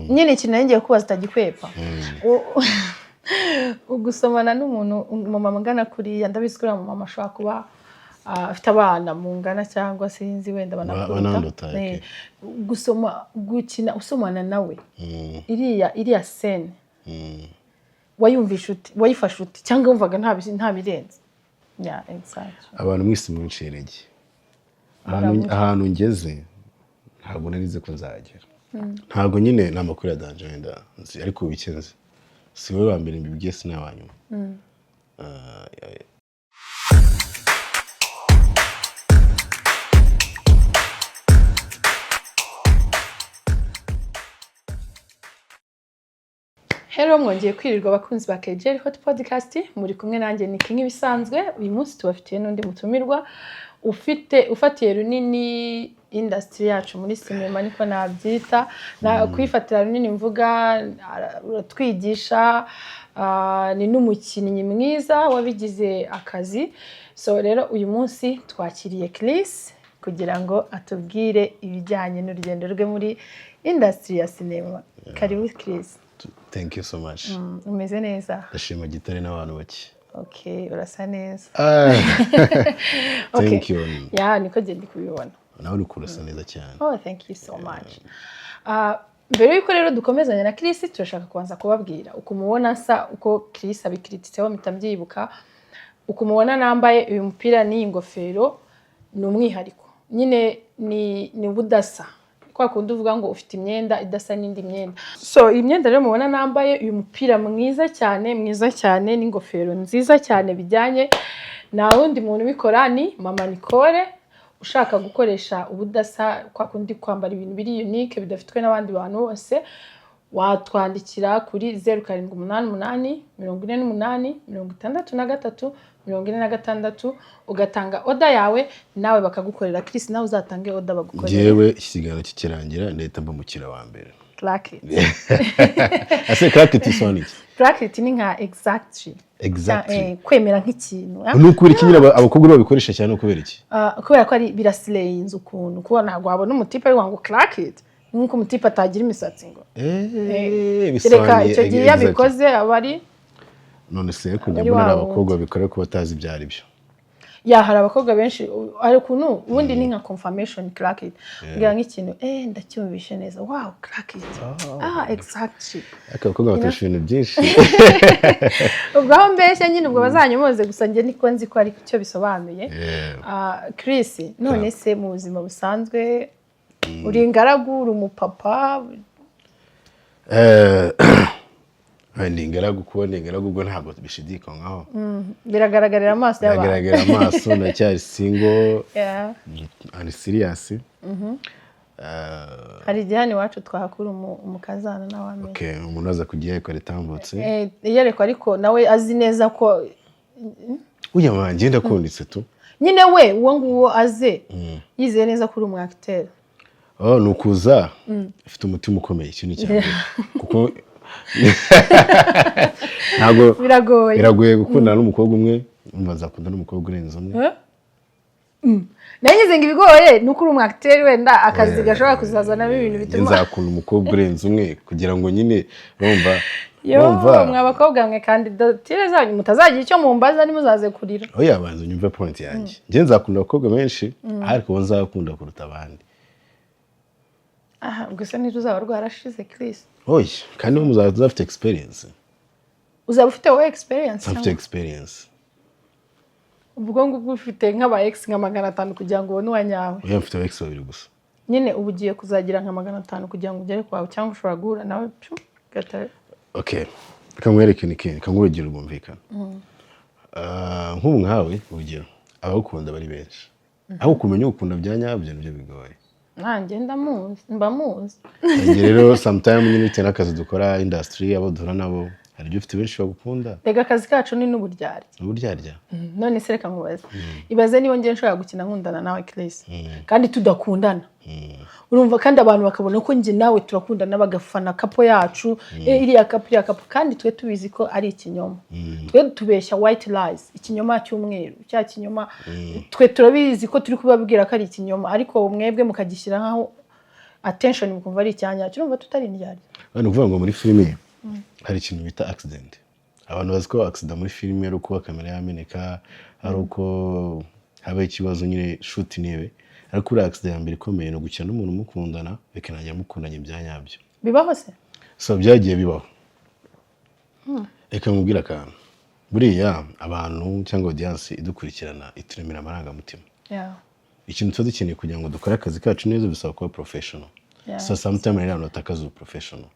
nyine ikintu ngiye kubaza utagikwepa ugusomana n'umuntu mama mugana kuriya ndabizi ko mu mama ashobora kuba afite abana mungana cyangwa sinzi wenda banakuruta gukina usomana nawe iriya scene wayumvisha uti wayifashe uti cyangwa wumvaga nta birenze abantu mwisi mu ncerege ahantu ngeze ntabwo narize ko nzagera ntabwo nyine namakuru ya danje wenda nzi ariko bikenze si wowe wa mbere mbibwiye sinabanyuma Hello mwongeye kwirirwa abakunzi ba KJ Hot Podcast muri kumwe nanjye ni King ibisanzwe uyu munsi tubafitiye n'undi mutumirwa ufatiye runini industry yacu muri cinema niko nabyita na kwifatira runini mvuga uratwigisha ni n'umukinnyi mwiza wabigize akazi so rero uyu munsi twakiriye Chris kugira ngo atubwire ibijyanye n'urugendo rwe muri industry ya cinema karibu Chris. Thank you so much. Umeze neza. Ndashima gitare n'abantu bake. Okay, urasa neza. Thank you. Yeah, niko gende kubibona. Nawe uri kurasa neza cyane. Oh, thank you so much. Mbere yuko rero dukomezanya na Chris turashaka kubanza kubabwira ukumubona sa uko Chris abikrititseho mitamyibuka ukumubona nambaye uyu mupira ni ingofero ni umwihariko. Nyine ni budasa. Kwa kundi uvuga ngo ufite imyenda idasa n'indi myenda. So imyenda rero mubona nambaye uyu mupira mwiza cyane n'ingofero nziza cyane bijyanye na wundi muntu bikora ni Mama Nicole ushaka gukoresha ubudasa kwa kundi kwambara ibintu biri unique bidafitwe n'abandi bantu bose watwandikira kuri 0788 48 63 46 ugatanga order yawe nawe bakagukorera Chris nawe uzatange order bagukorera jewe ikiganiro kikirangira ndahita mba mukira wa mbere Clacket ase Clacket isoni Clacket ni nka exactly kwemera nk'ikintu nukuri kinyira abakobwa babikoresha cyane kubera iki kubera ko ari biraslayinze ukuntu kuba ntago wabona umutipe ari ngo Clacket nkuko umutipe atagira imisatsi ngo bisoni icyo gihe yabikoze abari none se kujya mbona abakobwa bikora ko batazi byari byo hari abakobwa benshi ari kuntu ubundi ni nka confirmation Clacket ngira nk'ikintu ndacyumvishe neza wow Clacket exactly abakobwa batasha ibintu byinshi ubwo aho mbeshye nyine ubwo bazanyomoze gusa nge niko nzi ko ari cyo bisobanuye Chris none se mu buzima busanzwe uri ingaragu uri umupapa ndi ingaragu kubona ingaragu ubwo ntabwo bishidikanywaho biragaragarira amaso y'abantu biragaragara amaso ndacyari single and serious hari igihe hano iwacu twahakura umukazana n'abamenye okay umuntu aza kugiye ariko ritambutse yerekwa ariko nawe azi neza ko uya manje ndakunditse tu nyine we uwo nguwo aze yizeye neza ko uri umu acteur nukuza afite umutima ukomeye ikintu cyane kuko ntago biragoye gukundana n'umukobwa umwe umbaza akunda n'umukobwa urenze umwe nanyize ngo ibigoye nuko uri umu acteur wenda akazi gashobora kuzazana ibintu bituma nzakunda umukobwa urenze umwe kugira ngo nyine urumva mwa bakobwa mwe kandidatire zanyu mutazagira icyo mumbaza nimuzaze kurira oya banze nyumve point yanjye nje nzakunda abakobwa benshi ariko bo nzakunda kuruta abandi ubwo se ntuzaba rwarashize Chris oya kandi muzaza afite experience uzaba ufite wowe experience afite experience ubwo ngubwo ufite nk'aba ex nka 500 kugira ngo ubone uwanyawe oya mfite ex babiri gusa nyine ubugiye kuzagira nka 500 kugira ngo ugere kwawe cyangwa ushobora guhura nawe gatare okay kamwereke niki kangurugire ubumvikana nk'ubu nkawe urugero abakunda bari benshi aho kumenya ukunda byanyabyo nibyo bigoye nanjye ndamuzi rero sometime nyine bitewe n'akazi dukora industry abo duhura nabo hari ibyo ufite benshi bagukunda rega akazi kacu ni n'uburyarya none se reka nkubaze ibaze niba ngiye nshobora gukina nkundana nawe Chris kandi tudakundana urumva kandi abantu bakabona ko nge nawe turakundana bagafana kapo yacu iriya kapo kandi twe tubizi ko ari ikinyoma twe tubeshya white lies ikinyoma cy'umweru cya kinyoma twe turabizi ko turi kubabwira ko ari ikinyoma ariko mwebwe mukagishyira nkaho attention mukumva ari icyanya cyumva tutari indyarya. Ni ukuvuga ngo muri filime hari ikintu bita accident. Abantu bazi ko accident muri filime ari uko kamera yameneka, ari uko habaye ikibazo nyine shoot niwe. Ariko kuri accident ya mbere ikomeye no gukina n'umuntu mukundana bekanajya mukundanye byanyabyo. Bibaho se? So byagiye bibaho. Reka mubwira akantu. Buriya abantu cyangwa audience idukurikirana ituremera amarangamutima. Ikintu tuba dukeneye kugira ngo dukore akazi kacu neza bisaba kuba professional. So sometimes rero natakaza professional.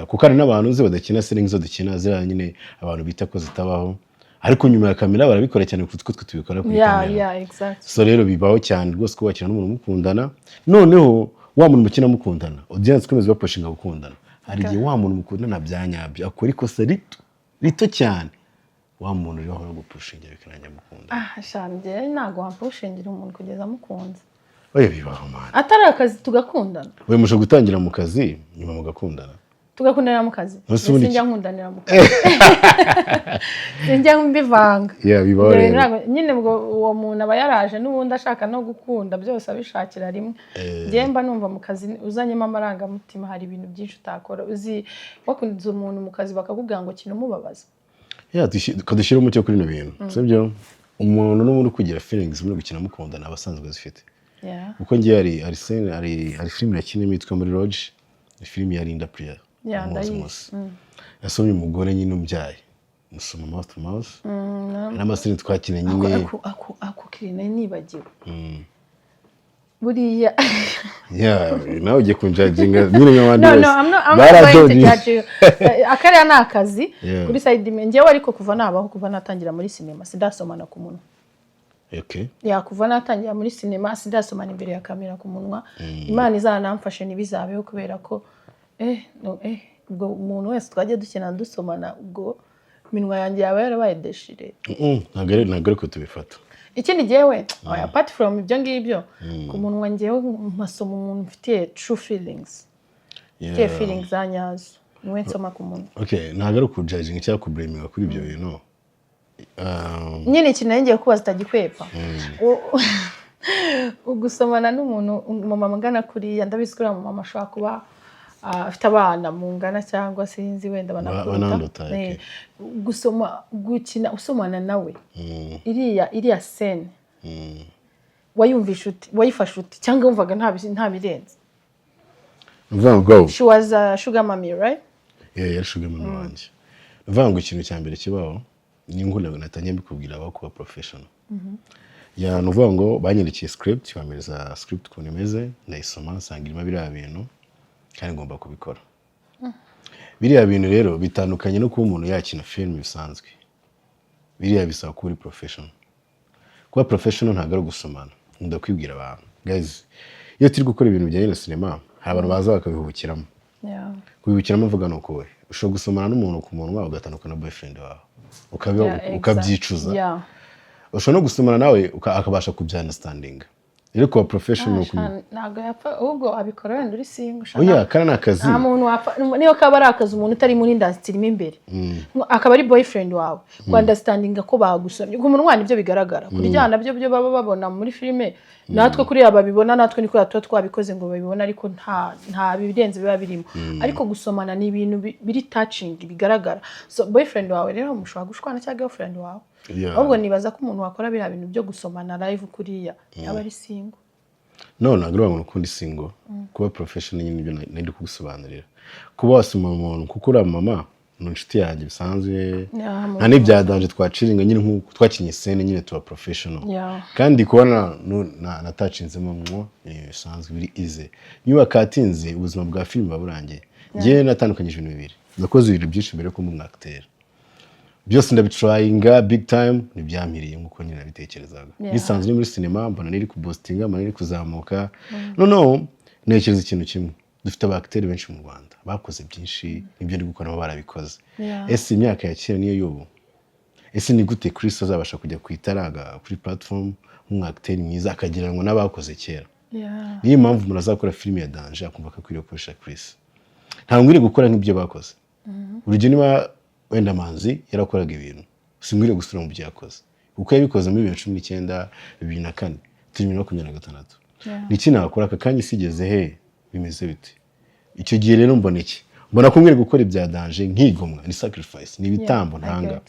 Kuko ari n'abantu uzi badakina settings zo dukina zira nyine abantu bita ko zitabaho. Ariko nyuma ya kamera barabikora cyane kuko twe tubikora kuri kamera. Exactly. So rero bibaho cyane rwose ko wakina n'umuntu mukundana. Noneho wa muntu mukina mukundana. Audience komeza bapushinga gukundana. Hari igihe wa muntu mukundana byanyabyo akora ikosa rito cyane. Wa muntu rero aho gupushinga bikanajya mukunda. Shambye ntago wampushingira umuntu kugeza mukunze. Oya bibaho man. Atari akazi tugakundana. We musho gutangira mu kazi nyuma mugakundana. Tugakundana mu kazi. Sinjya nkundanira mu kazi. Sinjya mbivanga. Bibaho rero. Nyine ngo uwo muntu aba yaraje n'ubundi ashaka no gukunda byose abishakira rimwe. Mba numva mu kazi uzanyemo amarangamutima hari ibintu byinshi utakora. Uzi wakunze umuntu mu kazi bakakubwira ngo kintu mubabaza. Kadushyira umucyo kuri no bintu. Sibyo? Umuntu n'umuntu kugira feelings muri gukina mukundana abasanzwe zifite. Uko ngiye ari film yakinye yitwa muri Lodge. Film ya Linda Priya. Yasomye umugore nyine umubyaye. Musoma mouth to mouth. N'amasini twakine nyine. Ako kirine nibagiwe. Buriya. Nawe ugiye kunjajinga nyine nk'abandi bose. I'm not judge. Akariya ni akazi kuri side njyewe ariko kuva nabaho kuva natangira muri cinema sidasomana ku munwa. Okay. Kuva natangira muri cinema sidasomana imbere ya kamera ku munwa. Imana izanamfashe nibizabeho kubera ko ubwo umuntu wese twagiye dukina dusomana ubwo minwa yanjye yaba yarabaye deshire. Ntabwo ko tubifata. Ikindi jewe apart from ibyo ngibyo ku munwa ngewe mpasoma umuntu mfitiye true feelings. Mfitiye feelings zanyazo. Niwe nsoma ku munwa. Okay, ntabwo ari kujudging cyangwa kublaminga kuri ibyo bintu. Nyine ikintu ngiye kubaza utagikwepa. Ugusomana n'umuntu mama mangana kuriya ndabizi ko mama ashobora kuba afite abana mungana cyangwa sinzi wenda banakunda. Gukina usomana nawe. Iriya scene. Wayumvisha uti wayifashe uti cyangwa wumvaga nta birenze. Go. She was a sugar mommy, right? Yeah, sugar mommy wanjye. Ngo ikintu cya mbere kibaho ni nguna natanye mbikubwira aba kuba professional. Nuvuga ngo banyerekeye script bamereza script ko nemeze ndayisoma nsanga irimo biriya bintu kandi ngomba kubikora. Biriya bintu rero bitandukanye no kuba umuntu yakina film bisanzwe. Biriya bisaba kuba uri professional. Kuba professional ntabwo ari gusomana. Ndakwibwira abantu. Guys, iyo turi gukora ibintu bijyanye na cinema, hari abantu baza bakabihubukiramo. Kubihubukiramo mvuga no kowe. Ushobora gusomana n'umuntu ku munwa ugatandukana na boyfriend wawe. Ukabyicuza. Ushobora no gusomana nawe akabasha kubyanderstanding. Rero kuba professional ntabwo yapfa ubwo abikora wenda uri single kana nakazi. Nta muntu wapfa niyo kaba ari akazi umuntu utari muri industry imbere. Akaba ari boyfriend wawe. Ku understanding ko bagusomye. Ku munwa nibyo bigaragara. Kuryana byo baba babona muri filme natwe kuri aba bibona natwe niko yatwa twabikoze ngo babibona ariko nta birenze biba birimo. Ariko gusomana ni ibintu biri touching bigaragara. So boyfriend wawe rero mushobora gushwana cyangwa girlfriend wawe. Ahubwo nibaza ko umuntu wakora biriya bintu byo gusomana live kuriya yaba ari single. Ntabwo ari ukundi single. Kuba professional nyine ibyo nari kugusobanurira. Kuba wasoma umuntu kuko uri mama n'inshuti yanjye bisanzwe nta n'ibyadanje twaciringa nyine nk'uko twakinye scene nyine tuba professional. Kandi kubona natachinzemo mwo bisanzwe biri easy. Niba katinze ubuzima bwa film baburangiye. Ngiye natandukanyije ibintu bibiri. Nakoze ibintu byinshi mbere ko mu acteur. Byose ndabitryinga big time nibyampiriye nkuko nyine nabitekerezaga. Bisanzwe muri cinema mbona niri kubostinga mbona niri kuzamuka. No nekereza ikintu kimwe. Dufite abacteurs benshi mu Rwanda bakoze byinshi nibyo ndi gukora barabikoze. Ese imyaka ya kera niyo yobo. Ese ni gute Chris azabasha kujya kwitaraga kuri platform nk'umwacteur mwiza akagiranwa n'abakoze kera. Niyo mpamvu murazakora film ya Danger akumva ko akwiriye gukoresha Chris. Ntabwo ngire gukora nk'ibyo bakoze. Urugero niba wenda Manzi yarakoraga ibintu singwire gusura mu byo yakoze uko yabikoze muri 2019 2004 2026 niki nakora aka kanya isigeze he bimeze bite icyo gihe rero mbona iki mbona ko mwere gukora ibya danger nkigomwa ni sacrifice ni ibitambo ntanga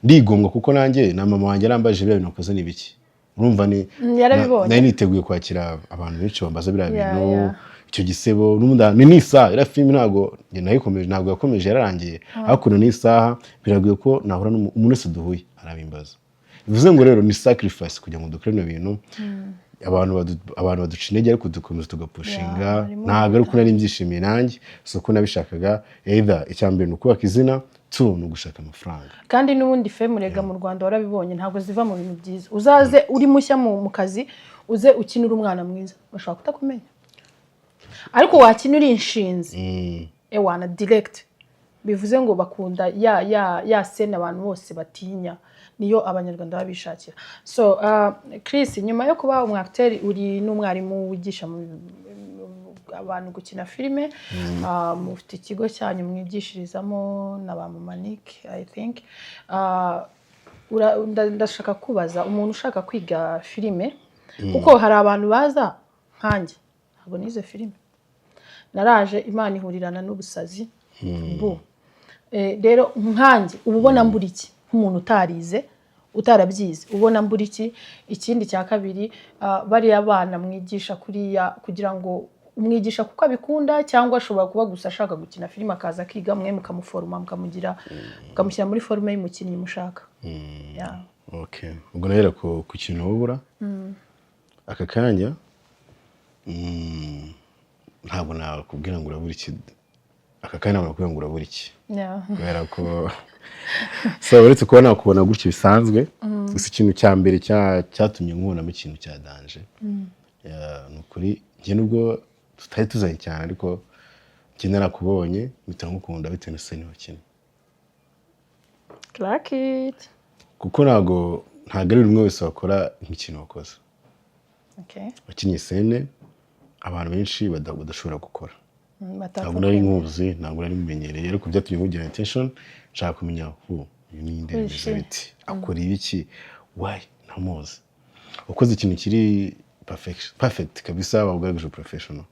ndigomwa kuko nanjye na mama wanjye arambaje bya bintu nakoze nibiki urumva ni yarabibonye niteguye kwakira abantu benshi bambaza biriya bintu icyo gisebo n'umunda ni n'isaha ira film ntago nayikomeje ntago yakomeje yararangiye hakuno n'isaha biraguye ko nahura n'umuntu wese duhuye arabimbaza bivuze ngo rero ni sacrifice kugira ngo dukore ibintu abantu baduca intege ariko dukomeza tugapushinga ntabwo ari uko nari mbyishimiye nanjye si uko nabishakaga either icyambere ni ukubaka izina tu ni ugushaka amafaranga kandi n'ubundi femurega mu Rwanda warabibonye ntabwo ziva mu bintu byiza uzaze uri mushya mu kazi uze ukinira umwana mwiza bashobora kutakumenya ariko wakinira inshinzi ewana direct bivuze ngo bakunda ya scene abantu bose batinya niyo abanyarwanda babishakira so Chris nyuma yo kuba umwacteur uri n'umwarimu wigisha abantu gukina filime mufite ikigo cyanyu mwigishirizamo na ba Monique I think ndashaka kubaza umuntu ushaka kwiga filime kuko hari abantu baza nkanjye ntabwo nize filime naraje Imana ihurirana n'ubusazi rero nkanjye ubona mbura iki nk'umuntu utarize utarabyize ubona mbura iki ikindi cya kabiri bari abana mwigisha kuriya kugira ngo umwigisha kuko abikunda cyangwa ashobora kuba gusa ashaka gukina filime akaza akiga mwe mukamuforma mukamushyira muri forme y'umukinnyi mushaka okay ubwo nahera ku kintu wubura aka kanya ntabwo nakubwira ngo urabura iki aka kanya nakubwira ngo urabura iki kubera ko so uretse kuba nakubona gutyo bisanzwe gusa ikintu cya mbere cyatumye nkubonamo ikintu cya danger ni ukuri njye nubwo tutari tuzanye cyane ariko njye narakubonye mpita ngukunda bitewe na scene wakina kuko ntabwo ari rumwe wese wakora imikino wakoze wakinnye scene abantu benshi badashobora gukora ntabwo nari nkuzi ntabwo nari mumenyereye ariko byatumye nkugira intention nshaka kumenya ni indembe biti akora ibiki why ntamuzi ukoze ikintu kiri perfect kabisa wagaragaje professional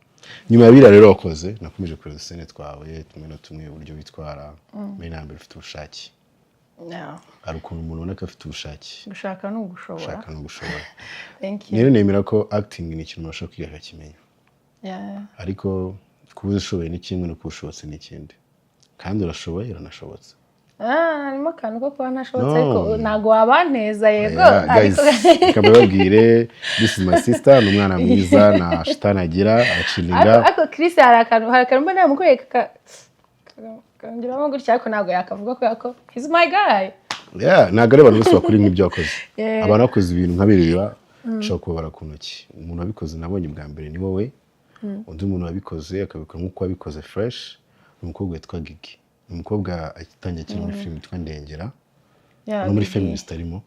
nyuma y'abira rero wakoze nakomeje kureba scene twawe tumwe na tumwe uburyo bitwara muri nambere ufite ubushake hari ukuntu umuntu ubona ko afite ubushake gushaka no gushobora thank you nemera ko acting ni ikintu ushaka kwiga akakimenya ariko kuba ushoboye ni kimwe no kubushobotse ni ikindi kandi urashoboye uranashobotse harimo akantu ko kuba ntashobotse ariko ntabwo wabanteza yego kababwire this is my sister ni umwana mwiza na shitani agira acininga ariko Chris hari akantu mbona yamukoreye kangiramo gutya ariko ntabwo yakavuga ko he's my guy ntabwo ari abantu bose bakora nk'ibyo wakoze abantu bakoze ibintu nka biriya ushobora kubabara ku ntoki umuntu wabikoze nabonye bwa mbere ni wowe undi muntu wabikoze akabikora nk'uko wabikoze fresh ni umukobwa witwa Gigi ni umukobwa atangiye cyane muri film yitwa Ndengera no muri feminist arimo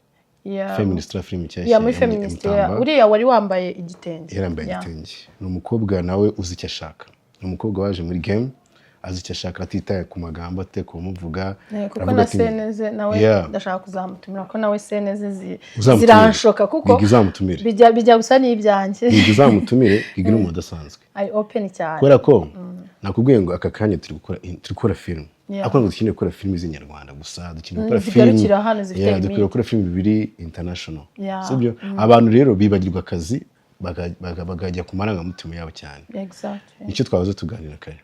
feminist film cyashye muri feminist uriya wari wambaye igitenge yarambaye igitenge ni umukobwa nawe uzi icyo ashaka ni umukobwa waje muri game azi icyo ashaka atitaye ku magambo ateka umuvuga kuko na seneze nawe ndashaka kuzamutumira ko nawe seneze ziranshoka kuko bijya gusa n'ibyanjye bizamutumire Gigi n'umuntu udasanzwe ari open cyane kubera ko nakubwiye ngo aka kanya turi gukora film ariko ngo dukeneye gukora film z'inyarwanda gusa dukeneye gukora film dukeneye gukora film bibiri international sibyo abantu rero bibagirwa akazi bagajya ku marangamutima yabo cyane nicyo twahoze tuganira kare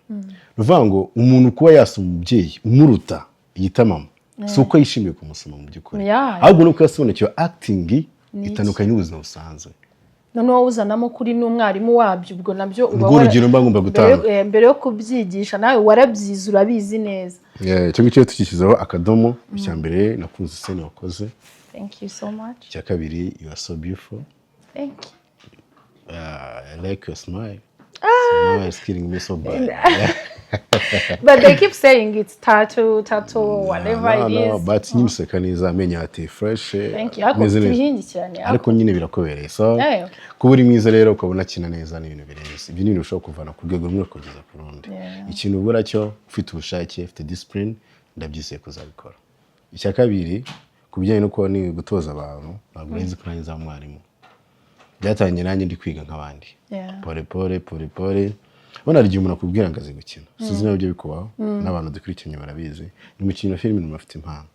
ruvuga ngo umuntu kuba yasoma umubyeyi umuruta yita mama si uko yishimiye kumusoma mu by'ukuri ahubwo nuko yasobanukiwe acting itandukanye n'ubuzima busanzwe noneho uzanamo kuri n'umwarimu wabyo ubwo nabyo urugero mba ngomba gutanga mbere yo kubyigisha nawe warabyize urabizi neza icyo ngicyo tukishyizeho akadomo icya mbere nakunze scene wakoze thank you so much icya kabiri you are so beautiful thank you I like your smile smile is killing me so bad but they keep saying it's tattoo whatever it is but nyimseka neza amenya ati fresh thank you ako tihingikiranye ariko nyine birakobereye so kuba uri mwiza rero ukabona kina neza ni ibintu birenze ibyo ni ibintu ushobora kuvana ku rwego rumwe kugeza ku rundi ikintu ubura cyo ufite ubushake ufite discipline ndabyizeye kuzabikora icya kabiri ku bijyanye no kuba ni gutoza abantu ntabwo nzi ko nanjye za mwarimu byatangiye nanjye ndi kwiga nk'abandi pole bona ari umuntu akubwira ngo azi gukina sizi nabyo bikubaho n'abantu dukurikiranye barabizi ni umukino wa filime umuntu afite impano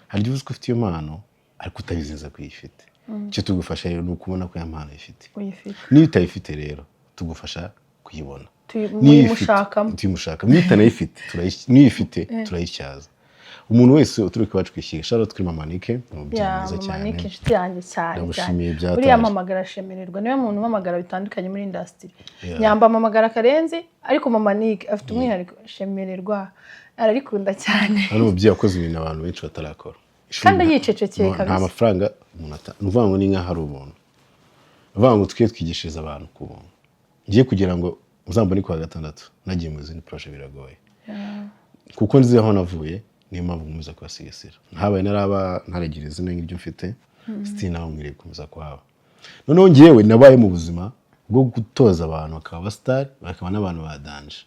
hari igihe uziko ufite impano ariko utabizinza kuyifite icyo tugufasha rero ni ukubona ko ya mpano ifite niyo utayifite rero tugufasha kuyibona muyimushakamo niyo utanayifite niyo turayityaza umuntu wese uturuka iwacu kwishyira Charlotte kuri Mama Nike umubyeyi mwiza cyane Mama Nike inshuti yanjye cyane ndamushimiye byataje uriya mpamagara shemererwa niwe muntu mpamagara bitandukanye muri industry nyamba mpamagara Karenzi ariko Mama Nike afite umwihariko shemererwa ararikunda cyane hano umubyeyi akoze ibintu abantu benshi batarakora kandi yicecekeye kabisa nta mafaranga umuntu nuvuga ngo ni nka hari ubuntu nuvuga ngo twigishiriza abantu ku buntu ngiye kugira ngo uzambone kwa gatandatu nagiye mu zindi projet biragoye kuko nzi aho navuye niyo mpamvu nkomeza kubasigasira ntabaye ntaragira izina nk'ibyo mfite siti naho mwiriye gukomeza kuhaba noneho ngewe nabaye mu buzima bwo gutoza abantu bakaba abasitari bakaba n'abantu badanje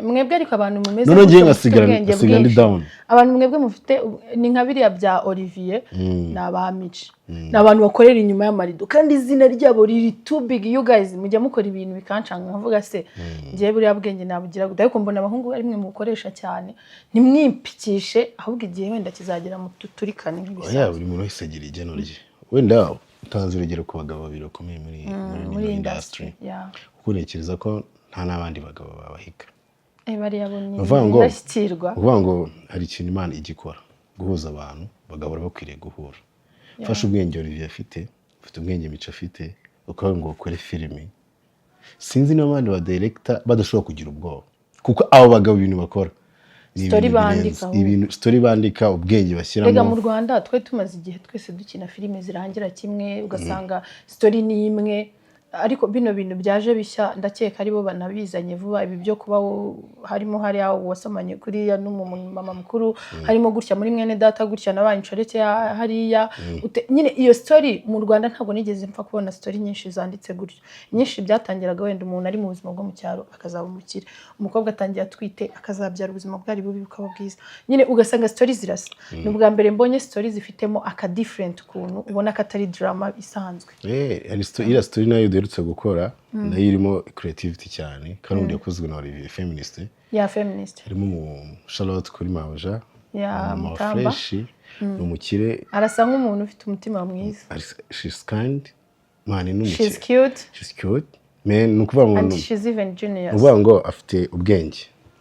mwebwe ariko abantu mumeze noneho ngiye ngasigara ndi down abantu mwebwe mufite ni nka biriya bya Olivier n'abamici n'abantu bakorera inyuma y'amarido kandi izina ryabo riri too big you guys mujya mukora ibintu bikancanga nkavuga se ngiye buriya bwenge nabugira gute ariko mbona abahungu ari mwe mukoresha cyane nimwimpikishe ahubwo igihe wenda kizagera mu tuturikane nk'ibisa buri muntu wese agira igeno rye wenda utanze urugero ku bagabo babiri bakomeye muri industry kuko ntekereza ko nta n'abandi bagabo babahiga bariya bonye ndashyikirwa uvuga ngo hari ikintu Imana igikora guhuza abantu bagahora bakwiriye guhura fasha ubwenge Olivier afite ubwenge Mico afite ukavuga ngo ukore filime sinzi n'abandi ba director badashobora kugira ubwoba kuko abo bagabo ibintu bakora story bandika ubwenge bashyiramo rega mu Rwanda twe tumaze igihe twese dukina filime zirangira kimwe ugasanga story ni imwe ariko bino bintu byaje bishya ndakeka ari bo banabizanye vuba ibi byo kuba harimo hari aho wasomanye kuri ya n'umumama mukuru harimo gutya muri mwene data gutya nabaye inshoreke hariya nyine iyo story mu Rwanda ntabwo nigeze mpfa kubona story nyinshi zanditse gutyo nyinshi byatangiraga wenda umuntu ari mu buzima bwo mu cyaro akazaba umukire umukobwa atangiye atwite akazabyara ubuzima bwari bubi bukaba bwiza nyine ugasanga story zirasa n'ubwa mbere mbonye story zifitemo aka different kuntu ubona ko atari drama isanzwe iriya story nayo duherutse gukora nayo irimo creativity cyane kandi yakozwe na Olivier feminist harimo mu Charlotte kuri Mawuja Mutamba umukire arasa nk'umuntu ufite umutima mwiza she's kind man n'umukire she's cute man nukuvuga ngo and she's even genius uvuga ngo afite ubwenge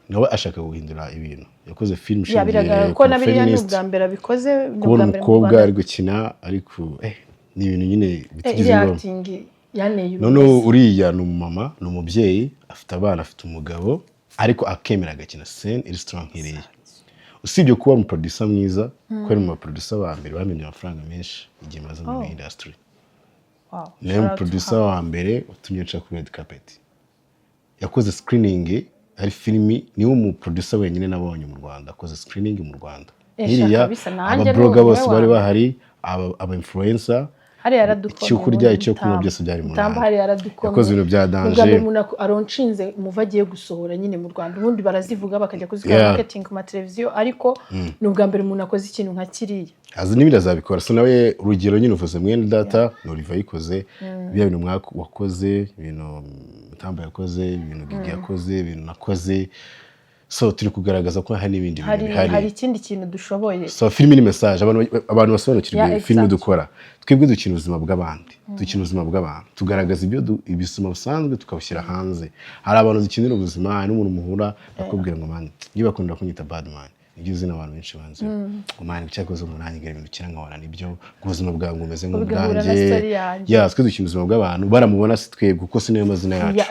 nawe ashaka guhindura ibintu yakoze film shingiye ko nabiriya n'ubwa mbere abikoze n'ubwa mbere umukobwa ari gukina ariko ni ibintu nyine bitigezweho noneho uriya ni umumama ni umubyeyi afite abana afite umugabo ariko akemera agakina scene iri strong nk'iriya usibye kuba mu producer mwiza ko ari mu producer ba mbere bamenye amafaranga menshi igihe maze mu industry ni mu producer wa mbere utumye nca kuri red carpet yakoze screening ari filimi niwe mu producer wenyine nabonye mu Rwanda akoze screening mu Rwanda iriya aba blogger bose bari bahari aba influencer hari yaradukomeye cyo kurya icyo kunywa byose byari mu Rwanda hari yaradukomeye yakoze ibintu bya danger umuntu aronshinze umuvagiye gusohora nyine mu Rwanda ubundi barazivuga bakajya kuzikora marketing ku mateleviziyo ariko n'ubwa mbere umuntu akoze ikintu nka kiriya azi n'ibindi azabikora so nawe urugero nyine uvuze mwene data no Olivier yikoze bya bintu wakoze ibintu Mutamba yakoze ibintu Gigi yakoze ibintu nakoze so turi kugaragaza ko hari n'ibindi bintu hari ikindi kintu dushoboye so film ni message abantu basobanukirwe film dukora twebwe dukina ubuzima bw'abandi dukina ubuzima bw'abantu tugaragaza ibisuma busanzwe tukabushyira hanze hari abantu dukinira ubuzima n'umuntu muhura akubwira ngo man niba bakunda kunyita bad man ibyo zina abantu benshi banze ngo man cyakoze umunani ngere ibintu kira nkabona nibyo ubuzima bwawe ngumeze nk'ubwanjye twe dukina ubuzima bw'abantu baramubona si twebwe kuko si nayo mazina yacu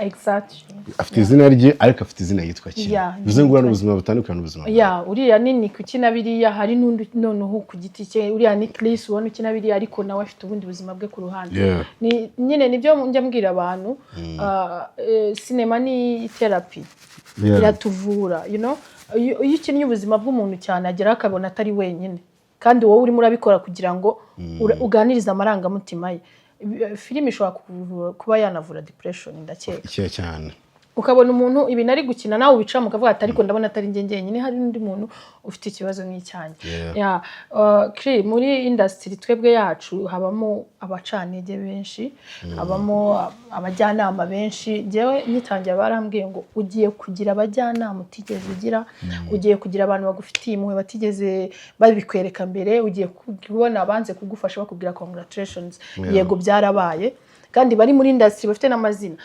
afite izina rye ariko afite izina yitwa kintu bivuze ngo ubuzima butandukanye n'ubuzima uriya nini kukina biriya hari n'undi noneho ku giti cye uriya ni Chris ubona ukina biriya ariko nawe afite ubundi buzima bwe ku ruhande nyine nibyo njya mbwira abantu cinema ni therapy iratuvura iyo ukinnye ubuzima bw'umuntu cyane agera akabona atari wenyine kandi wowe urimo urabikora kugira ngo uganirize amarangamutima ye filime ishobora kuba yanavura depression ndakeka cyane ukabona umuntu ibintu ari gukina nawe ubicamo ukavuga ati ariko ndabona atari njye njyenyine hari n'undi muntu ufite ikibazo nk'icyanjye muri industry twebwe yacu habamo abacantege benshi habamo abajyanama benshi njyewe nitangiye barambwiye ngo ugiye kugira abajyanama utigeze ugira ugiye kugira abantu bagufitiye impuhwe batigeze babikwereka mbere ugiye kubona abanze kugufasha bakubwira congratulations yego byarabaye kandi bari muri industry bafite n'amazina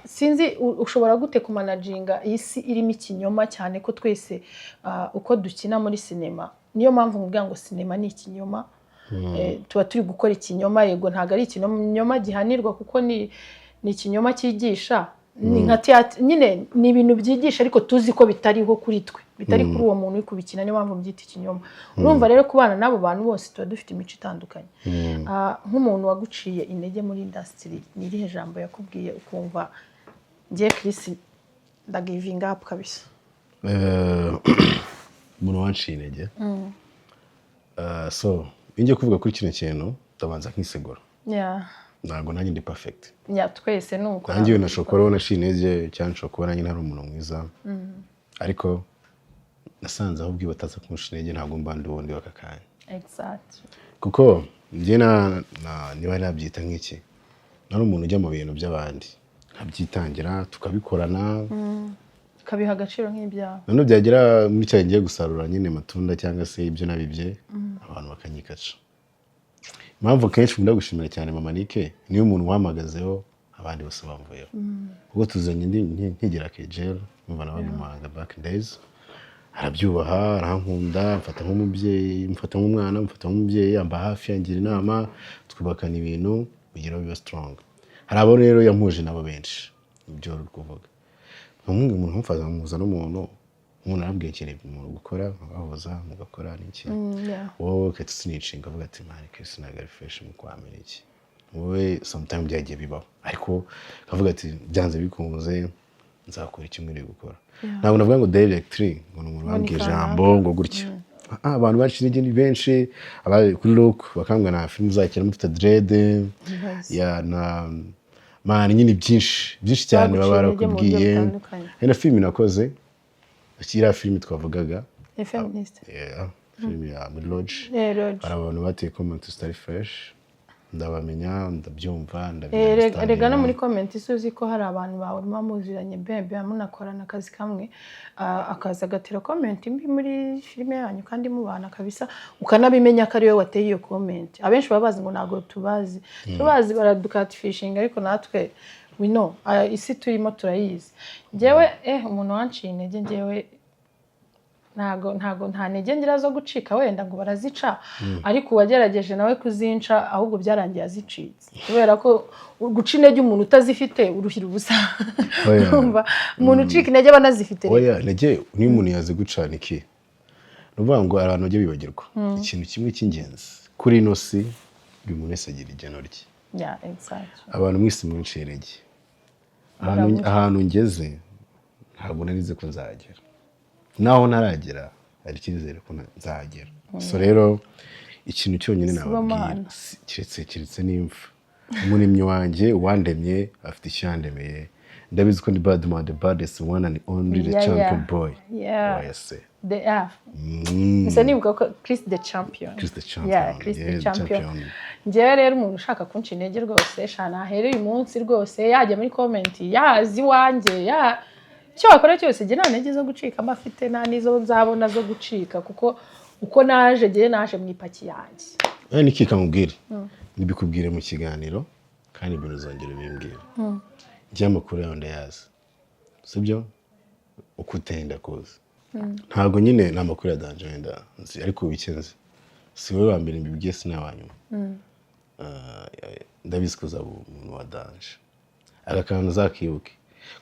sinzi ushobora gute kumanaginga isi irimo ikinyoma cyane ko twese uko dukina muri sinema niyo mpamvu nkubwira ngo sinema ni ikinyoma tuba turi gukora ikinyoma yego ntago ari ikinyoma gihanirwa kuko ni ikinyoma cyigisha ni nka theater nyine ni ibintu byigisha ariko tuzi ko bitariho kuri twe bitari kuri uwo muntu uri kubikina niyo mpamvu byita ikinyoma urumva rero kubana n'abo bantu bose tuba dufite imico itandukanye nk'umuntu waguciye intege muri industry ni irihe jambo yakubwiye ukumva ngiye Chris ndagiving up kabisa umuntu wanciye intege so ingiye kuvuga kuri kino kintu ndabanza nkisegura ntabwo nanjye ndi perfect twese nuko nanjye we nashobora kubona naciye intege cyangwa nshobora kuba nanjye ntari umuntu mwiza ariko nasanze aho ubwiwe ataza kumusha intege ntabwo mba ndi ubundi w'aka kanya kuko njye niba nabyita nk'iki nari umuntu ujya mu bintu by'abandi nkabyitangira tukabikorana kabiha agaciro nk'ibyaha none byagera muri cyagiye ngiye gusarura nyine amatunda cyangwa se ibyo nabibye abantu bakanyikaca impamvu kenshi nkunda gushimira cyane Mama Nike niyo umuntu wamagazeho abandi bose bamvuyeho ubwo tuzanye nkigira kejera umva nabaga Muhanga back in days arabyubaha arankunda mfata nk'umubyeyi mfata nk'umwana mfata nk'umubyeyi amba hafi yangira inama twubakana ibintu kugira bibe strong hari abo rero yampuje nabo benshi ibyo uri kuvuga nk'umwe umuntu mfaza muza n'umuntu umuntu arabwiye ikintu umuntu gukora abahoza mugakora n'iki wowe kati sinicinga avuga ati mani kesi naga refresh mu kwamera iki wowe sometimes byagiye bibaho ariko kavuga ati byanze bikunze nzakora iki muri gukora ntabwo navuga ngo directly ngo umuntu wambwiye ijambo ngo gutyo abantu bacu n'igindi benshi abari kuri look bakambwa na film uzakira mufite dread ya na mani nyine byinshi cyane baba barakubwiye na film nakoze akira film twavugaga feminist film ya Lodge hari abantu bateye comment stari fresh ndabamenya ndabyumva ndabyumva rega no muri comment isuzi ko hari abantu bawe mamuziranye bebe munakorana akazi kamwe akaza gatira comment imbi muri filime yanyu kandi mubana kabisa ukanabimenya ko ari we wateye iyo comment abenshi babazi ngo nago tubazi baradukatfishing ariko natwe we know isi turimo turayizi njyewe umuntu wanciye intege njyewe nta ntege ngira zo gucika wenda ngo barazica ariko uwagerageje nawe kuzinca ahubwo byarangiye azicitse kubera ko guca intege umuntu utazifite uruhira ubusa umuntu ucika intege banazifite intege niyo umuntu yazi gucana iki nuvuga ngo abantu bajye bibagirwa ikintu kimwe cy'ingenzi kuri ino si buri muntu wese agira igeno rye abantu mwese munciye intege ahantu ngeze ntabwo narize ko nzagera naho naragera ari cyizere ko nzagera so rero ikintu cyonyine nababwira kiretse n'imva umunimyi wanjye wandemye afite icyandemeye ndabizi ko ndi Badman the baddest one and only the champion boy yes nse nibuka ko Chris the champion njyewe rero umuntu ushaka kunca intege rwose shana ahereye umunsi rwose yajya muri comment yazi wanjye icyo wakora cyose jye nta ntege zo gucika mbafite nta n'izo nzabona zo gucika kuko uko naje mu ipaki yanjye niki kamubwire nibikubwire mu kiganiro kandi ibintu uzongera bimbwira njye amakuru yawe ndayazi sibyo uko utenda kuza ntabwo nyine nta makuru ya danje wenda nzi ariko ubikenze si wowe wa mbere mbibwiye sinabanyuma ndabizi ko uzaba umuntu wa danje aka kantu uzakibuke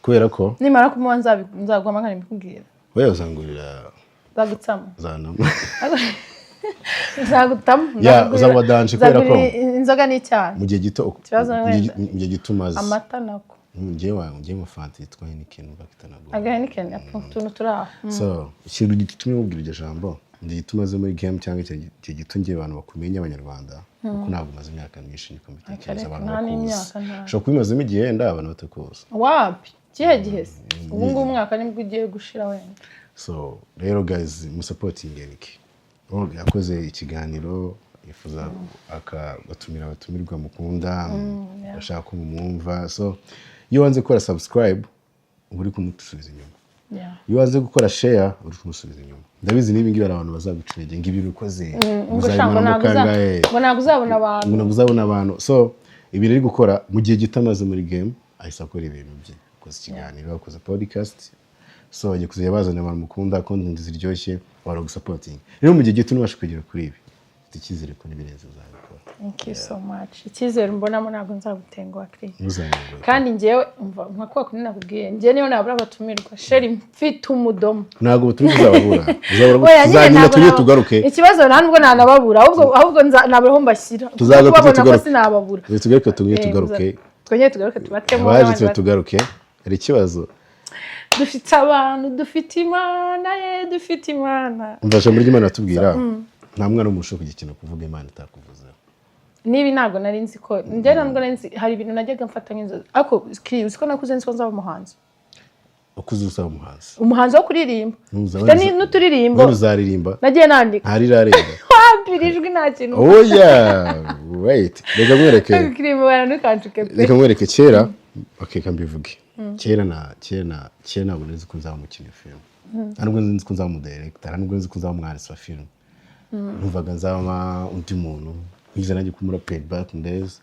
kubera ko nimara kumuha nzaguhamagara mbikubwira wewe uzangurira zagutsamo zanama zagutamo uzaba danje kubera ko inzoga n'icyayi mu gihe gito umaze amata nako ngiye mu fanta yitwa Heineken bakitanago Heineken utuntu turaho so ikintu gitumye ubwira iryo jambo ndi tumaze muri game cyangwa icyo gitungiye abantu bakumenya abanyarwanda kuko ntabwo maze imyaka myinshi niko mbitekereza abantu bakuzi ushobora kubimazemo igihe wenda abantu batakuzi wapi kihe gihe ubu ngubu umwaka nibwo ugiye gushira wenda. So rero guys musapotinge Eric yakoze ikiganiro yifuza akabatumira abatumirwa mukunda bashaka kumumva. So iyo wanze gukora subscribe uri kumusubiza inyuma, iyo wanze gukora share uri kumusubiza inyuma. Ndabizi niba ngibi abantu bazagucurege ngibi bikoze uzabona mukangaye ntabwo uzabona abantu. So ibi riri gukora mu gihe gitamaze muri game ahise akora ibintu bye, akoze ikiganiro, akoze podcast. So agiye kuzajya bazana abantu mukunda content ziryoshye wari gusapotinga. Rero mu gihe gito nubasha kugera kuri ibi icyizere ko nibirenze uzabikora. Thank you so much. Icyizere mbonamo ntabwo nzagutenguha Chris. Kandi ngewe umva nka kwa kunina kubwiye ngewe niyo nabura abatumirwa sheri mfite umudomo. Ntabwo utumirwa uzababura. Uzabura tujye tugaruke. Ikibazo ntabwo nanababura ahubwo naburaho mbashyira. Tuzagaruka tugaruke sinababura. Tugaruke tugaruke. Twongeye tugaruke tubatemo. Baje tugaruke. Hari ikibazo. Dufite abantu, dufite Imana dufite Imana. Umvasha muri Imana atubwira nta mwana umusho kugikina kuvuga Imana itakuvuza. Nibi ntago nari nzi ko njye ntabwo nari nzi hari ibintu najyaga mfata nk'inzozi ariko uzi ko nakuze nzi ko nzaba umuhanzi. Ukuze usaba umuhanzi. Umuhanzi wo kuririmba. Dani n'uturirimbo. Uzaririmba. Nagiye nandika. Ntari rareba. Wabirijwe nta kintu. Oh yeah. Wait. Reka mwereke. Kuririmba baranukancuke pe. Reka mwereke kera. Okay kambivuge. Kera ntabwo nzi ko nzaba umukino film. Ntabwo nzi ko nzaba umudirector, ntabwo nzi ko nzaba umwanditsi wa film. Numvaga nzaba undi muntu. Ngize nanjye kumura paid back days.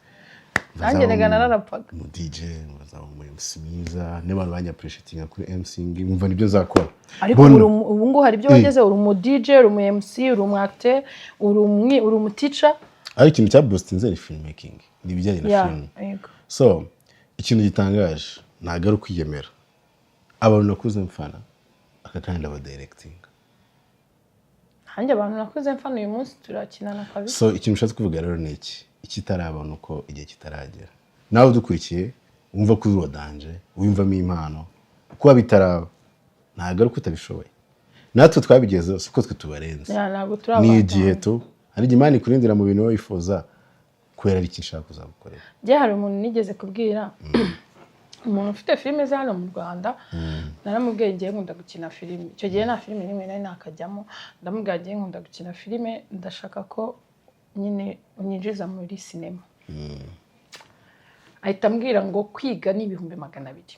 Nanjye nararapaga. Mu DJ, nzaba mu MC mwiza, n'abantu banyappreciatinga kuri MCing, umva nibyo nzakora. Ariko ubu ngo hari ibyo wageze uri mu DJ, uri mu MC, uri mu actor, uri mu teacher. Ari ikintu cya boostinze ni filmmaking. Nibijyanye na film. Yego. So, ikintu gitangaje ntago ari kwiyemera. Abantu nakuze mfana akakanda aba directing. Hanjye abantu nakuze mfana uyu munsi turakinana kabisa. So ikintu ushatse kuvuga rero ni iki? Ikitarabona uko igihe kitaragera. Nawe dukurikiye umva ko uri danje, wimvamo impano. Kuba bitaraba ntago ari kutabishoboye. Natwe twabigezeho siko twe tubarenze. Ntabwo turaba. Ni igihe tu hari Imana ikurindira mu bintu wifuza kwera ari kinshaka kuzagukorera. Je hari umuntu nigeze kubwira umuntu ufite filime za hano mu Rwanda naramubwiye ngiye nkunda gukina filime. Icyo gihe nta filime nimwe nari nakajyamo ndamubwiye ngiye nkunda gukina filime ndashaka ko nyine unyinjiza muri sinema. Ahita ambwira ngo kwiga ni 200,000.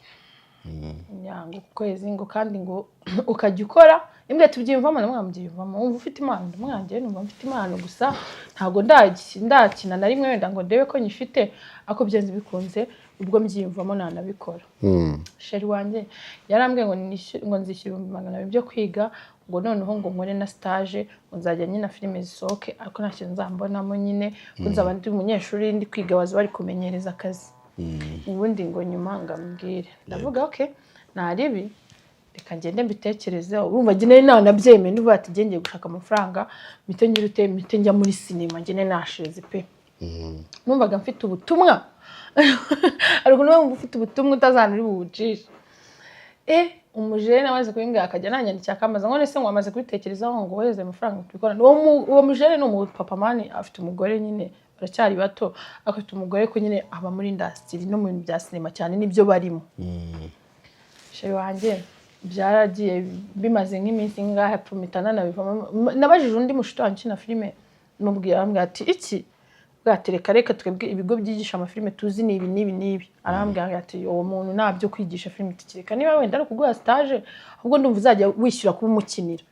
Ngo kwezi ngo kandi ngo ukajya ukora imbwe tubyimvamo na mwamubyimvamo umva ufite impano ndamwangiye numva mfite impano gusa ntago ndakina na rimwe wenda ngo ndebe ko nyifite ako byenze bikunze ubwo mbyimvamo nanabikora. Sheri wanjye yarambwiye ngo nzishyura 200,000 byo kwiga ngo noneho ngo nkore na stage ngo nzajya nyina filime zisohoke ariko nta kintu nzambonamo nyine ko nzaba ndi umunyeshuri ndi kwiga bazi bari kumenyereza akazi. Ubundi ngo nyuma ngambwire ndavuga okay naribi reka ngende mbitekerezeho urumva gine nanabyemeye ndivuga ati ngiye gushaka amafaranga mite njya muri sinema ngene nashize pe. Numvaga mfite ubutumwa ariko niwe ufite ubutumwa utazanira ubucisha. Umujene amaze kubimbwira akajya nanyandikira akamaza ngo nese ngo amaze kubitekerezaho ngo weze amafaranga tubikora. Uwo mujene no mu papa mani afite umugore nyine baracyari bato afite umugore ko nyine aba muri industry no mu bintu bya sinema cyane nibyo barimo. Sheri wanjye byaragiye bimaze nk'iminsi ngahe promitana nabivamo nabajije undi mushuti wankina filime mubwira ambwira ati iki bwatereka reka twebwe ibigo byigisha amafilime tuzi nibi arambwira ati uwo muntu nabyo kwigisha filime tikireka niba wenda ari kuguha stage ahubwo ndumva uzajya wishyura kuba umukinira.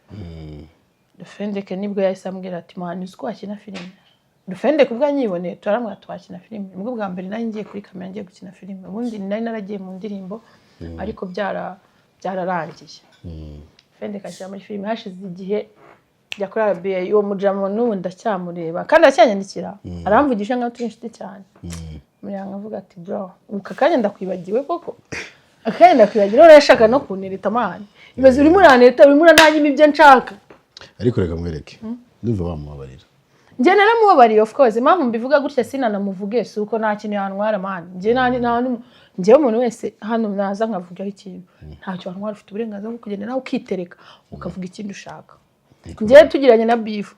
Dufendeke nibwo yahise ambwira ati mwana uzi ko wakina filime. Dufendeke ubwo nyibone turaramwa twakina filime nibwo bwa mbere nari ngiye kuri kamera ngiye gukina filime ubundi nari naragiye mu ndirimbo ariko byararangiye. Dufendeke ashyira muri filime hashize igihe yakora BA uwo mujamo n'ubu ndacyamureba kandi acyanyandikira aramvugisha nka twinshi cyane. Muri yangavuga ati bro ukakanya ndakwibagiwe koko akanya ndakwibagiwe urashaka no kunirita amani ibaze urimo uraneta urimo urantanyima ibyo nshaka ariko reka mwereke ndumva bamubabarira. Nje naramubabariye of course impamvu mbivuga gutya sinanamuvuge suko nta kintu yantwara mani nje umuntu wese hano naza nkavuga ikintu ntacyo yantwara ufite uburenganzira bwo kugenda nawe ukitereka ukavuga ikintu ushaka. njye tugiranye na beef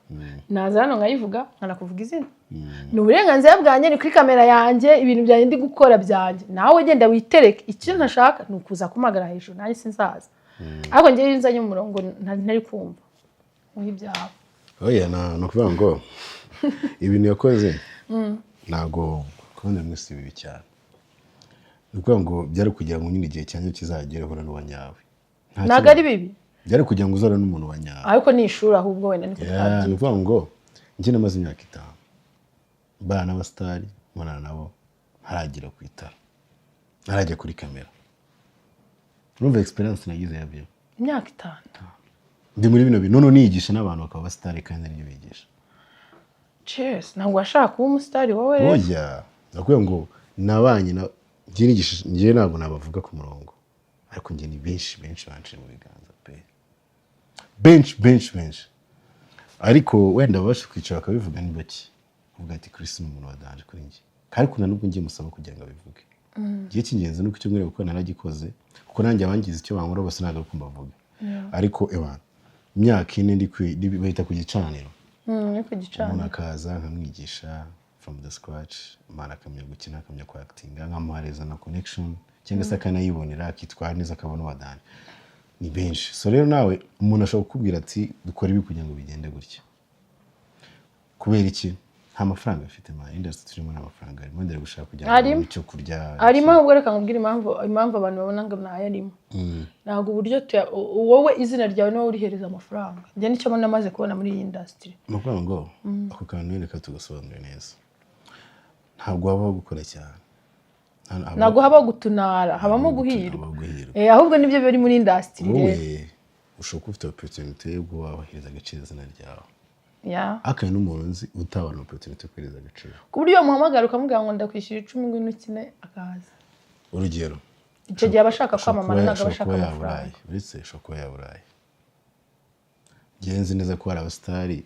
naza hano nkayivuga nkanakuvuga izina ni uburenganzira bwanjye ni kuri kamera yanjye ibintu byanjye ndi gukora byanjye nawe genda witereke icyo ntashaka ni ukuza kumagara hejuru nanjye sinzaza ariko njye iyo nzanye umurongo ntari kumva nk'ibyawe oya no kuvuga ngo ibintu yakoze ntago kubona mwese bibi cyane ni ukuvuga ngo byari kugira ngo nyine igihe cyanjye kizagere hora n'uwa nyawe ntago ari bibi byari kugira ngo uzore n'umuntu wa nyawe ariko ni ishuri ahubwo wenda niko twabyita ni ukuvuga ngo njye namaze imyaka 5 mbana n'abasitari mbana nabo ntaragera ku itara ntarajya kuri kamera urumva experience nagize yabyo imyaka 5 ndi muri bino bintu niyigisha n'abantu bakaba abasitari kandi ari bigisha cheers ntabwo washaka kuba umusitari wowe rero oya nakubwiye ngo nabanye na njye ntabwo nabavuga ku murongo ariko njye ni benshi banciye mu biganza pe benshi ariko wenda babasha kwicara bakabivuga ni bake uvuga ati Chris ni umuntu wadanje kuri njye kandi kuna nubwo ngiye musaba kugira ngo abivuge igihe cy'ingenzi nuko icyo mwere gukora naragikoze kuko nanjye abangize icyo bankora bose ntabwo ari kumbavuga ariko imyaka 4 ndi bahita ku gicaniro umuntu akaza nkamwigisha from the scratch imana akamenya gukina akamenya ku acting nkamuhareza na connection cyangwa se akanayibonera akitwara neza akabona wadanje ni benshi so rero nawe umuntu ashobora kukubwira ati dukora ibi kugira ngo bigende gutya kubera iki nta mafaranga afite ma industry turimo n'amafaranga arimo ndere gushaka kugira ngo icyo kurya arimo ubwo reka nkubwire impamvu abantu babona ngo nayo arimo ntabwo uburyo wowe izina ryawe niwe urihereza amafaranga njye nicyo mbona maze kubona muri iyi industry amafaranga ngo ako kantu reka tugasobanure neza ntabwo habaho gukora cyane ntabwo habaho gutunara habamo guhirwa ahubwo nibyo biri muri industry rero ushobora ufite opportunity yo guhahiriza agaciro izina ryawe akaya n'umuntu nzi utabona opportunity kwiriza agaciro ku buryo muhamagara ukamubwira ngo ndakwishyura 10 ngwino ukine akaza urugero icyo gihe abashaka kwamamara ntabwo abashaka amafaranga uretse shoko ya burayi genzi neza ko ari abasitari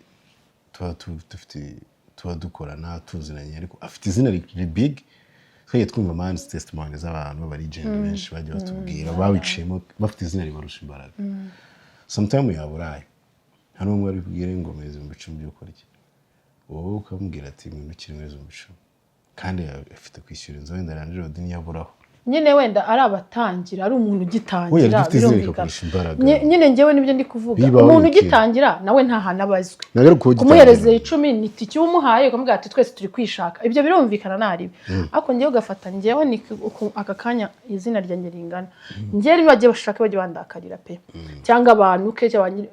tuba dukorana tuzinanye ariko afite izina riri big twagiye twumva man's testimony z'abantu bari legend benshi bagiye batubwira bawiciyemo bafite izina ribarusha imbaraga sometime ya burayi hano umwe ari kubwira ngo meze mu bicumbi byo kurya wowe ukamubwira ati mu kiri meze mu bicumbi kandi afite kwishyura inzu wenda ranjiro dini yaburaho nyine wenda ari abatangira ari umuntu ugitangira birumvikana nyine ngewe nibyo ndi kuvuga umuntu ugitangira nawe nta hana abazwe kumuhereza 10 ni tiki umuhaye ukamubwira ati twese turi kwishaka ibyo birumvikana naribi ariko ngewe ugafata ngewe ni aka kanya izina ryanjye ringana ngewe rimwe bagiye bashaka bagiye bandakarira pe cyangwa abantu ke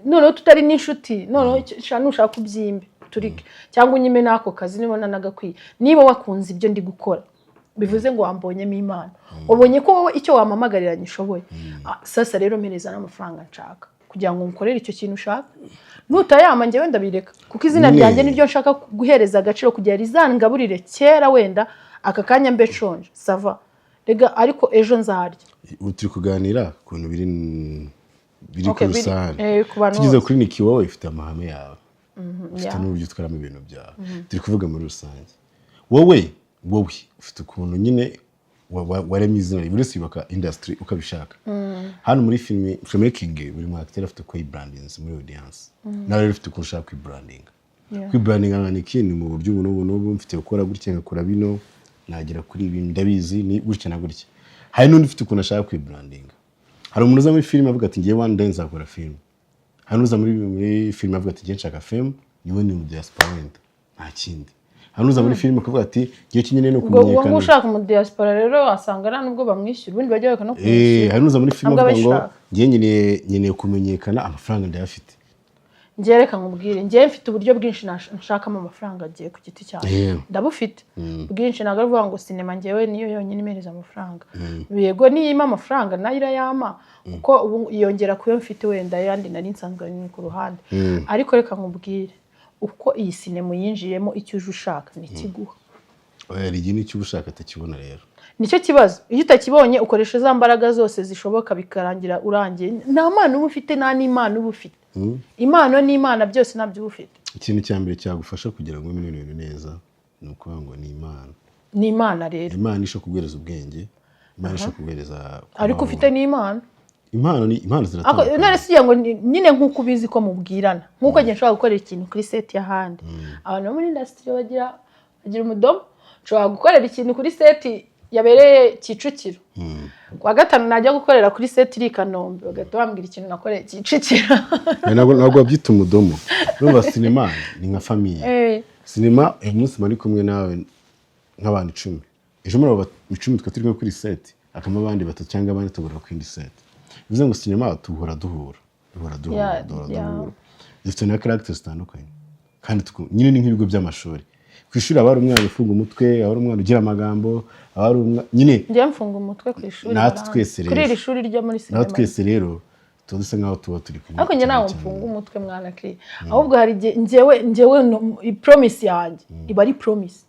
noneho tutari n'inshuti noneho nushaka kubyimbe turike cyangwa unyime nako kazi nibona nagakwiye niba wakunze ibyo ndi gukora bivuze ngo wambonyemo imana wabonye ko wowe icyo wamamagarira nyishoboye sasa rero mpereza n'amafaranga nshaka kugira ngo nkorere icyo kintu ushaka nutayama njye wenda bireka kuko izina ryanjye niryo nshaka guhereza agaciro kugira rizangaburire kera wenda aka kanya mbe shonje sava rega ariko ejo nzarya turi kuganira kuntu biri ku rusange tugeze kuri Niki wowe ifite amahame yawe ufite n'uburyo utwaramo ibintu byawe turi kuvuga muri rusange wowe ufite ukuntu nyine waremye izina buri wese yubaka industry ukabishaka hano muri filmmaking buri mu actor afite ko brandings muri audience nawe rero ufite ukuntu ushaka kwibranding kwibrandinga ni ikintu mu buryo ubu mfite gukora gutya ngakora bino nagira kuri ibi ndabizi ni gutya na gutya hari n'undi ufite ukuntu ashaka kwibrandinga hari umuntu uza muri film avuga ati ngiye one day nzakora film hari uza muri film avuga ati ngiye nshaka film niwe ni mu diaspora nta kindi hanuza muri filime kuvuga ati giye kinyene no kumenyekana ngo ushaka mu diaspora rero asanga ara nubwo bamwishyura ubundi bajya baka no kumwishyura hanuza muri filime kuvuga ngo giye nyene kumenyekana amafaranga ndayafite ngiye reka nkubwire ngiye mfite uburyo bwinshi nshakamo amafaranga agiye ku giti cyawe ndabufite bwinshi naga ruvuga ngo sinema ngewe niyo yonyine imereza amafaranga yego niyima amafaranga nayira yama kuko ubu yongera kuyo mfite wenda yandi nari nsanzwe ni ku ruhande ariko reka nkubwire uko iyi sinema yinjiyemo icyo uje ushaka ni kiguha hari igihe icyo ushaka atakibona rero nicyo kibazo iyo utakibonye ukoresha za mbaraga zose zishoboka bikarangira urangiye nta mpano uba ufite nta n'imana uba ufite impano n'imana byose nabyo uba ufite ikintu cya mbere cyagufasha kugira ngo umenye ibintu neza ni ukuvuga ngo ni imana rero imana isho kuguhereza ubwenge imana isho kuguhereza ariko ufite n'imana impano ziratandukanye. None sigira ngo nyine nk'uko ubizi ko mubwirana nk'uko ngiye nshobora gukorera ikintu kuri set y'ahandi abantu bo muri industry bagira umudomo nshobora gukorera ikintu kuri set yabereye Kicukiro kwa gatanu najya gukorera kuri set iri Kanombe bagahita bambwira ikintu nakoreye Kicukiro ntabwo babyita umudomo urumva sinema ni nka famille sinema uyu munsi mari kumwe nawe nk'abantu 10 ejo muri abo 10 twe turi kuri set akama abandi batatu cyangwa abandi tugura ku indi set bivuze ngo sinema duhora dufite na characters zitandukanye kandi nyine ni nk'ibigo by'amashuri kwishuri abari umwana ufunga umutwe abari umwana ugira amagambo abari nyine njye mfunga umutwe kwishuri kuri iri shuri ryo muri sinema natwese rero tuduse nkaho tuba turi kumwe ariko njye nawe mfunga umutwe mwana kiri ahubwo hari njyewe promise yanjye iba ari promise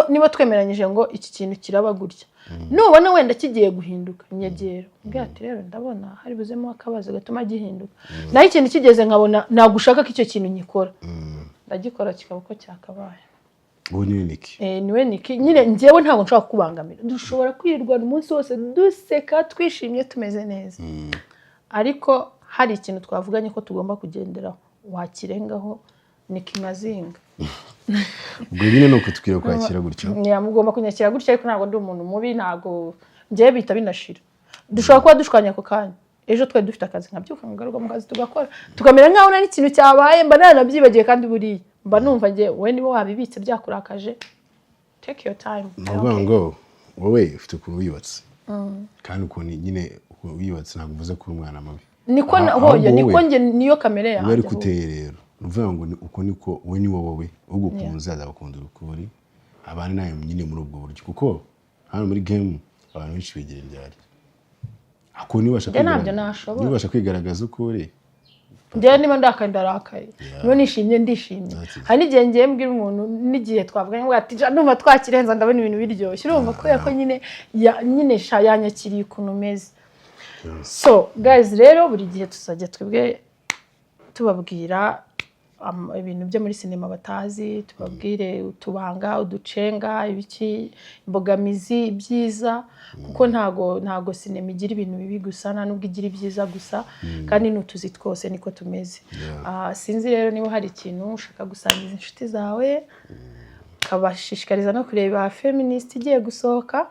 niba twemeranyije ngo iki kintu kiraba gutya nubona wenda kigiye guhinduka nyegero mbwira ati rero ndabona hari buzemo akabazo gatuma gihinduka naho ikintu kigeze nkabona nagushaka ko icyo kintu nyikora ndagikora kikaba ko cyakabaye ubu niwe Niki niwe Niki nyine njyewe ntabwo nshobora kubangamira dushobora kwirirwana umunsi wose duseka twishimye tumeze neza ariko hari ikintu twavuganye ko tugomba kugenderaho wakirengaho Niki mazinga ubwo nyine nuko tukwiye kwakira gutyo mugomba kunyakira gutyo ariko ntabwo ndi umuntu mubi ntabwo njye bita binashira dushobora kuba dushwanya ako kanya ejo twe dufite akazi nkabyuka ngaruka mu kazi tugakora tukamera nkaho nari ikintu cyabaye mba nanabyibagiye kandi buriya mba numva ngiye we nibo wabibitse byakurakaje take your time ntabwo ngo wowe ufite ukuntu wiyubatse kandi ukuntu nyine wiyubatse ntabwo uvuze ko uri umwana mubi niko njye niyo kamere yanjye bari kuteye rero uvuga ngo uko niko we ni wowe ugukunze azabakunda ukuri abana nayo nyine muri ubwo buryo kuko hano muri game abantu benshi begereye ryari ako nibasha kwigaragaza uko uri njye niba ndakandarakaye niba nishimye ndishimye hari n'igihe ngiye mbwira umuntu n'igihe twavuganye ngo ati numva twakirenza ndabona ibintu biryoshye urumva kubera ko nyine yanyakiriye ukuntu umeze so guys rero buri gihe tuzajya twebwe tubabwira ibintu byo muri sinema batazi tubabwire utubanga uducenga ibiki imbogamizi ibyiza kuko ntago sinema igira ibintu bibi gusa nta nubwo igira ibyiza gusa kandi n'utuzi twose niko tumeze sinzi rero niba hari ikintu ushaka gusangiza inshuti zawe ukabashishikariza no kureba Feminist igiye gusohoka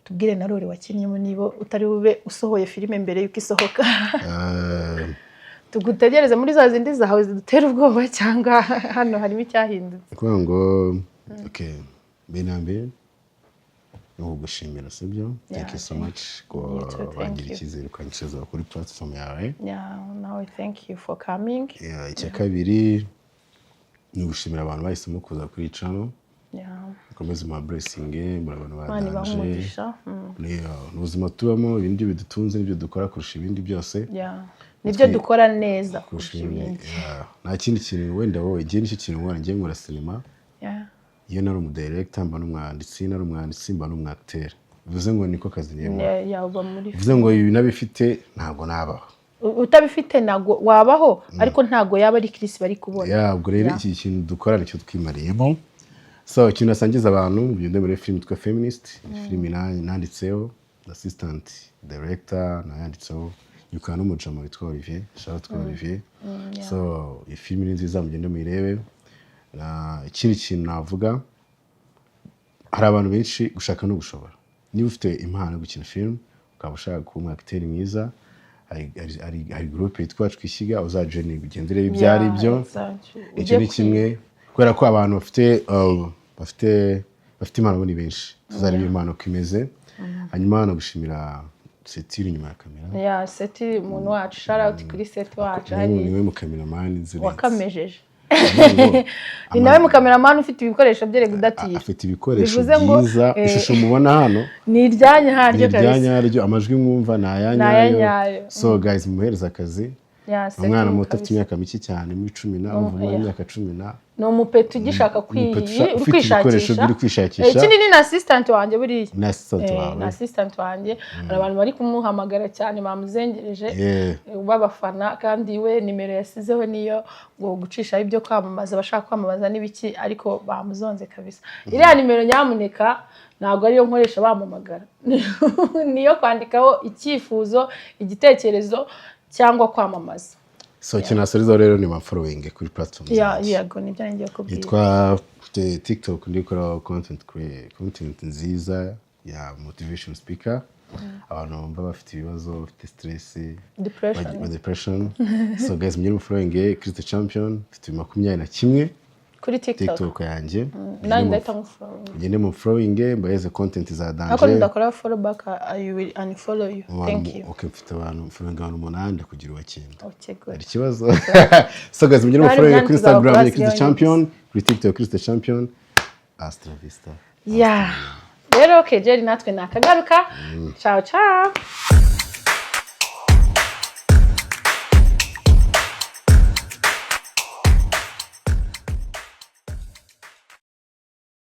tubwire na Rori wakinnye niba utari bube usohoye filime mbere yuko isohoka tugutegereze muri za zindi zawe zidutera ubwoba cyangwa hano harimo icyahindutse kuvuga ngo okay benambe no gushimira sibyo thank you so much ko bagira icyizere kwanyicaza kuri platform yawe now thank you for coming icya kabiri ni gushimira abantu bahisemo kuza kuri channel komeza ma blessing muri abantu badanje n'ubuzima tubamo ibindi bidutunze n'ibyo dukora kurusha ibindi byose nibyo dukora neza kurusha ibindi nta kindi kintu wenda wowe igihe nicyo kintu nkora ngiye nkora sinema iyo nari umudirector mba n'umwanditsi nari umwanditsi mba n'umwacteur bivuze ngo niko kazi niyo bivuze ngo ibi nabifite ntabwo nabaho utabifite ntago wabaho ariko ntago yaba ari Chris bari kubona ubwo rero iki kintu dukora nicyo twimariyemo so ikintu nasangiza abantu byende muri film twa Feminist film nanditseho assistant director nayanditseho yukana n'umujama witwa Olivier shout out Olivier so iyi film ni nziza mugende muyirebe na ikindi kintu navuga hari abantu benshi gushaka no gushobora niba ufite impano gukina film ukaba ushaka kuba umwacteur mwiza hari group yitwa Twishyiga uzajene bigendere ibyari byo icyo ni kimwe kubera ko abantu bafite impano ni benshi tuzareba impano kimeze hanyuma no gushimira Seti inyuma ya kamera Seti umuntu wacu shout out kuri Seti wacu hari niwe mu cameraman nzire wakamejeje ni nawe mu cameraman ufite ibikoresho byerega udatira afite ibikoresho byiza ishusho mubona hano ni iryanya haryo kabisa ni iryanya haryo amajwi mwumva na ayanyayo so guys muhereza akazi umwana muto afite imyaka mike cyane muri 10 umuvuma imyaka 10 ni umupeti ugishaka kwishakisha ikindi ni na assistant wanjye buriya na assistant wawe na assistant wanjye hari abantu bari kumuhamagara cyane bamuzengereje babafana kandi we nimero yasizeho niyo ngo gucisha ibyo kwamamaza bashaka kwamamaza n'ibiki ariko bamuzonze kabisa iriya nimero nyamuneka ntabwo ariyo nkoresha bamamagara niyo kwandikaho icyifuzo igitekerezo cyangwa kwamamaza so kinasoriza rero ni following kuri platform yego nibyo ngiye kubwira yitwa TikTok ndikora content nziza ya motivation speaker abantu bumva bafite ibibazo bafite stress depression so guys mujye following Chris the Champion mfite 21 kuri TikTok yanjye nani ndahita mufollowing ngende mu following mbayeze content za danger ako ndakora follow back I will unfollow you thank you okay mfite abantu following abantu 8 kugira uwakenda okay good ari kibazo so guys mujye mu following kuri Instagram Chris the Champion kuri TikTok Chris the Champion hasta la vista rero okay Jerry natwe nakagaruka ciao ciao